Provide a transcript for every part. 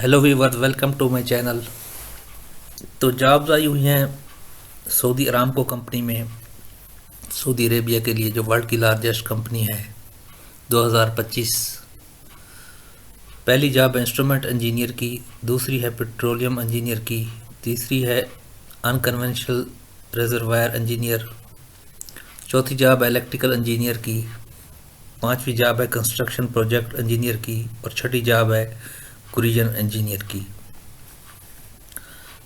Hello viewer, welcome to my channel. तो jobs आई हुई हैं सऊदी अरामको कंपनी में, सऊदी अरेबिया के लिए, जो वर्ल्ड की लार्जेस्ट कंपनी है। 2025 पहली जॉब है इंस्ट्रूमेंट इंजीनियर की, दूसरी है पेट्रोलियम इंजीनियर की, तीसरी है अनकन्वेंशनल रिजर्वायर इंजीनियर, चौथी जॉब है इलेक्ट्रिकल इंजीनियर की, पांचवी जॉब है कंस्ट्रक्शन प्रोजेक्ट इंजीनियर की और छठी जॉब है कुरियन इंजीनियर की।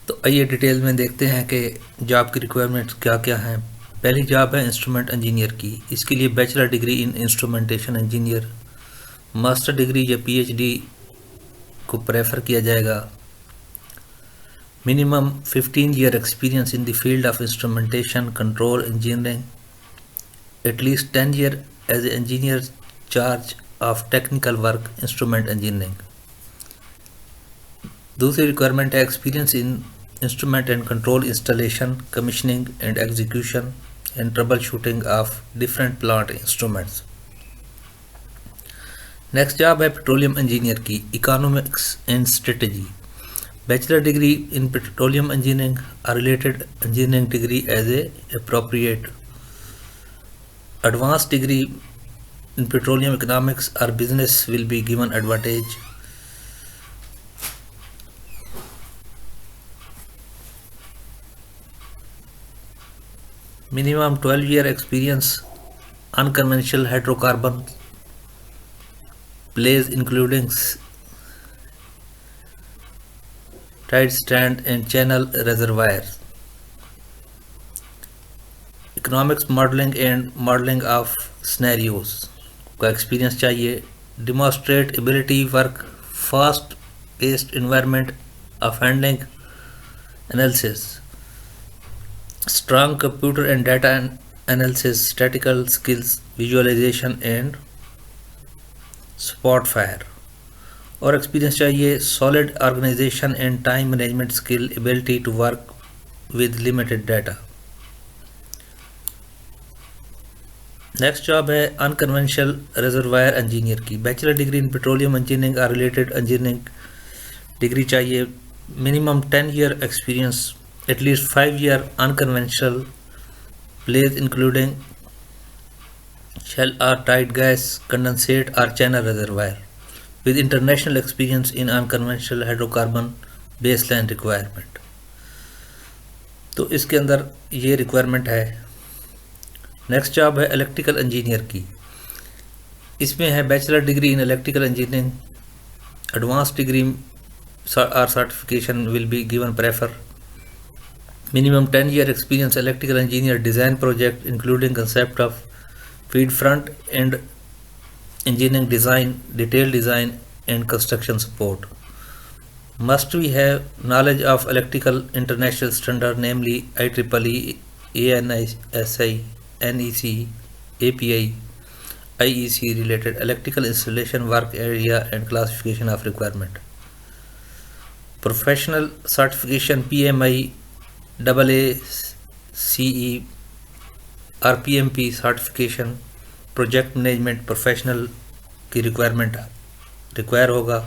तो आइए डिटेल में देखते हैं कि जॉब की रिक्वायरमेंट्स क्या क्या हैं। पहली जॉब है इंस्ट्रूमेंट इंजीनियर की। इसके लिए bachelor degree in instrumentation engineer, master degree या पीएचडी को प्रेफर किया जाएगा। Minimum 15 year experience in the field of instrumentation control engineering, at least 10 year as a engineer charge of technical work instrument engineering. दूसरी requirement है experience in instrument and control installation, commissioning and execution and troubleshooting of different plant instruments. Next job है petroleum engineer की, economics and strategy. Bachelor degree in petroleum engineering और related engineering degree as a appropriate. Advance degree in petroleum economics और business will be given advantage. Minimum 12-year experience unconventional hydrocarbon plays including tight strand and channel reservoirs. Economics modeling and modeling of scenarios का experience चाहिए। Demonstrate ability work fast paced environment of handling analysis. Strong computer and data analysis, statistical skills, visualization and spot fire। और experience चाहिए solid organisation and time management skill, ability to work with limited data. Next job है unconventional reservoir engineer की। Bachelor degree in petroleum engineering और related engineering degree चाहिए। Minimum 10 year experience, at least 5 year unconventional plays including shell or tight gas, condensate or channel reservoir with international experience in unconventional hydrocarbon baseline requirement। तो इसके अंदर ये requirement है। Next job है electrical engineer की। इसमें है bachelor degree in electrical engineering, advance degree और certification will be given prefer. Minimum 10 year experience electrical engineer design project including concept of feed front end engineering design, detailed design and construction support. Must we have knowledge of electrical international standard, namely IEEE, ANSI, NEC, API, IEC related electrical installation work area and classification of requirement. Professional certification PMI, AACE और PMP certification, project management professional की require होगा।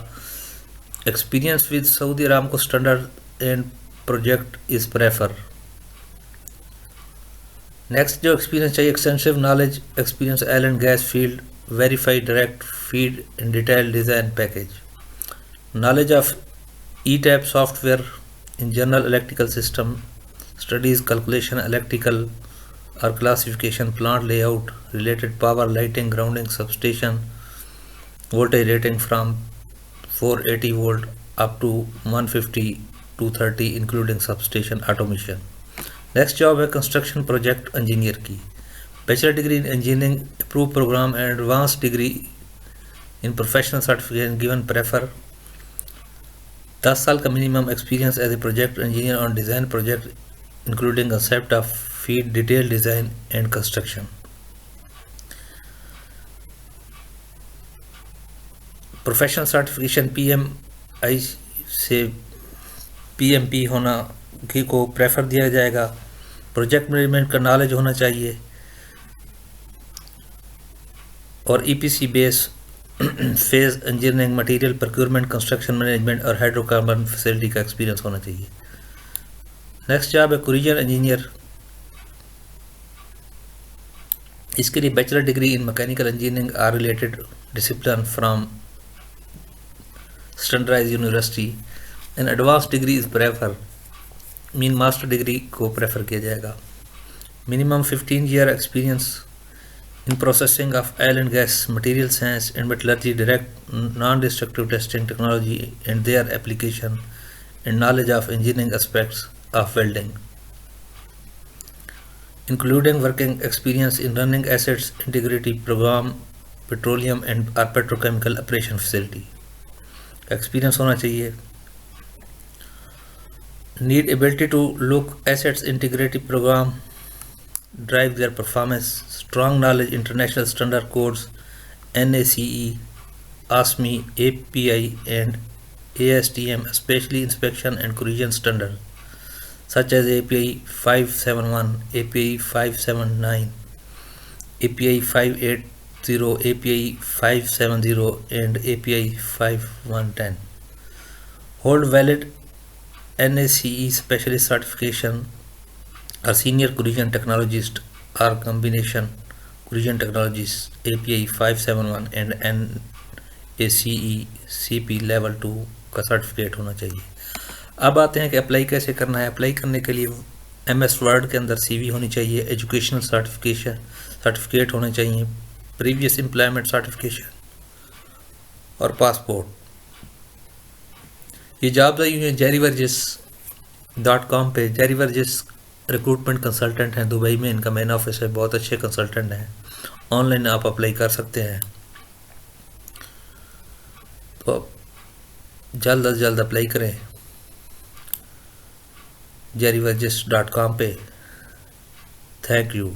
Experience with Saudi Aramco standard and project is prefer. Next जो experience चाहिए, extensive knowledge experience oil and gas field, verified direct feed and detail design package, knowledge of ETAP software in general electrical system, studies calculation electrical or classification, plant layout, related power, lighting, grounding, substation, voltage rating from 480 volt up to 150 230 including substation automation। next job है construction project engineer की। bachelor degree in engineering, approved program and advanced degree in professional certification given prefer। 10 साल का minimum experience as a project engineer on design project including concept of FEED, detail design and construction. Professional certification PMI से PMP होना की को prefer दिया जाएगा। Project management का knowledge होना चाहिए और EPC base phase engineering, material procurement, construction management और हाइड्रोकार्बन फैसिलिटी का एक्सपीरियंस होना चाहिए। नेक्स्ट जॉब है कुरियर इंजीनियर। इसके लिए bachelor degree in mechanical engineering or related discipline from standardised university and advance degree is prefer, mean master degree को prefer किया जाएगा। Minimum 15 year experience in processing of oil and gas, material science and metallurgy, direct non-destructive testing technology and their application, and knowledge of engineering aspects of welding, including working experience in running assets integrity program, petroleum and or petrochemical operation facility। experience होना चाहिए। need ability to look assets integrity program, drive their performance, strong knowledge international standard codes, NACE, ASME, API and ASTM, especially inspection and corrosion standards such as API 571, API 579, API 580, API 570 and API 5110. Hold valid NACE specialist certification or senior corrosion technologist or combination corrosion technologist API 571 and NACE CP level 2 का certificate होना चाहिए। अब आते हैं कि apply कैसे करना है। अप्लाई करने के लिए MS वर्ड के अंदर CV होनी चाहिए, एजुकेशनल सर्टिफिकेट होने चाहिए, प्रीवियस एम्प्लॉयमेंट सर्टिफिकेशन और पासपोर्ट। ये जॉब्स आई हुई हैं JerryVergis.com पे। JerryVergis रिक्रूटमेंट कंसल्टेंट हैं दुबई में, इनका मेन ऑफिस है, बहुत अच्छे कंसल्टेंट हैं, ऑनलाइन आप अप्लाई कर सकते हैं। तो जल्द अज जल्द अप्लाई करें JerryVergis.com पे। Thank you.